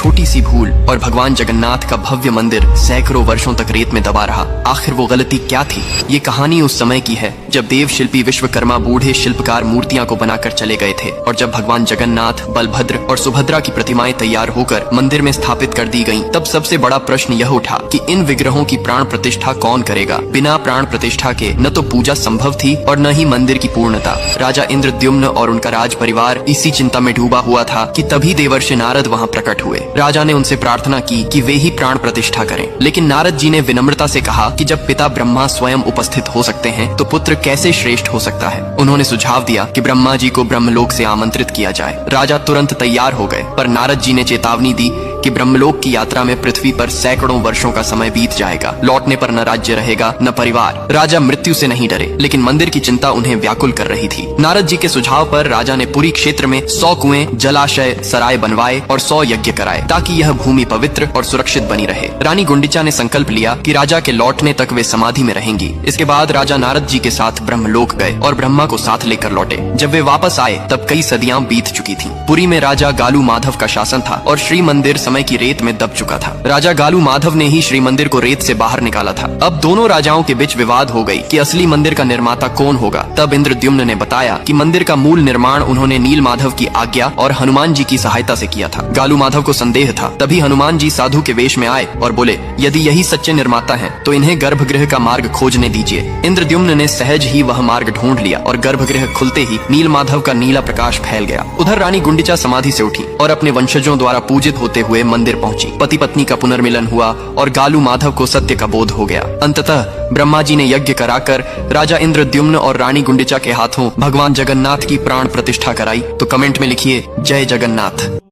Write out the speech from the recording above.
छोटी सी भूल और भगवान जगन्नाथ का भव्य मंदिर सैकड़ों वर्षों तक रेत में दबा रहा। आखिर वो गलती क्या थी? ये कहानी उस समय की है जब देव शिल्पी विश्वकर्मा बूढ़े शिल्पकार मूर्तियां को बनाकर चले गए थे और जब भगवान जगन्नाथ, बलभद्र और सुभद्रा की प्रतिमाएं तैयार होकर मंदिर में स्थापित कर दी गईं, तब सबसे बड़ा प्रश्न यह उठा कि इन विग्रहों की प्राण प्रतिष्ठा कौन करेगा। बिना प्राण प्रतिष्ठा के न तो पूजा संभव थी और न ही मंदिर की पूर्णता। राजा इंद्रद्युम्न और उनका राज परिवार इसी चिंता में डूबा हुआ था कि तभी देवर्षि नारद वहां प्रकट हुए। राजा ने उनसे प्रार्थना की कि वे ही प्राण प्रतिष्ठा करें, लेकिन नारद जी ने विनम्रता से कहा कि जब पिता ब्रह्मा स्वयं उपस्थित हो सकते हैं तो पुत्र कैसे श्रेष्ठ हो सकता है। उन्होंने सुझाव दिया कि ब्रह्मा जी को ब्रह्मलोक से आमंत्रित किया जाए। राजा तुरंत तैयार हो गए, पर नारद जी ने चेतावनी दी कि ब्रह्मलोक की यात्रा में पृथ्वी पर सैकड़ों वर्षों का समय बीत जाएगा। लौटने पर न राज्य रहेगा न परिवार। राजा मृत्यु से नहीं डरे, लेकिन मंदिर की चिंता उन्हें व्याकुल कर रही थी। नारद जी के सुझाव पर राजा ने पुरी क्षेत्र में 100 कुएं, जलाशय, सराय बनवाए और 100 यज्ञ कराए ताकि यह भूमि पवित्र और सुरक्षित बनी रहे। रानी गुंडिचा ने संकल्प लिया कि राजा के लौटने तक वे समाधि में रहेंगी। इसके बाद राजा नारद जी के साथ ब्रह्मलोक गए और ब्रह्मा को साथ लेकर लौटे। जब वे वापस आए तब कई सदियां बीत चुकी थीं। पुरी में राजा गालू माधव का शासन था और श्री मंदिर समय की रेत में दब चुका था। राजा गालू माधव ने ही श्री मंदिर को रेत से बाहर निकाला था। अब दोनों राजाओं के बीच विवाद हो गई कि असली मंदिर का निर्माता कौन होगा। तब इंद्रद्युम्न ने बताया कि मंदिर का मूल निर्माण उन्होंने नील माधव की आज्ञा और हनुमान जी की सहायता से किया था। गालू माधव को संदेह था, तभी हनुमान जी साधु के वेश में आए और बोले, यदि यही सच्चे निर्माता हैं तो इन्हें गर्भगृह का मार्ग खोजने दीजिए। इंद्रद्युम्न ने सहज ही वह मार्ग ढूंढ लिया और गर्भगृह खुलते ही नील माधव का नीला प्रकाश फैल गया। उधर रानी गुंडिचा समाधि से उठी और अपने वंशजों द्वारा पूजित होते हुए मंदिर पहुंची। पति पत्नी का पुनर्मिलन हुआ और गालू माधव को सत्य का बोध हो गया। अंततः ब्रह्मा जी ने यज्ञ कराकर राजा इंद्रद्युम्न और रानी गुंडिचा के हाथों भगवान जगन्नाथ की प्राण प्रतिष्ठा कराई। तो कमेंट में लिखिए, जय जगन्नाथ।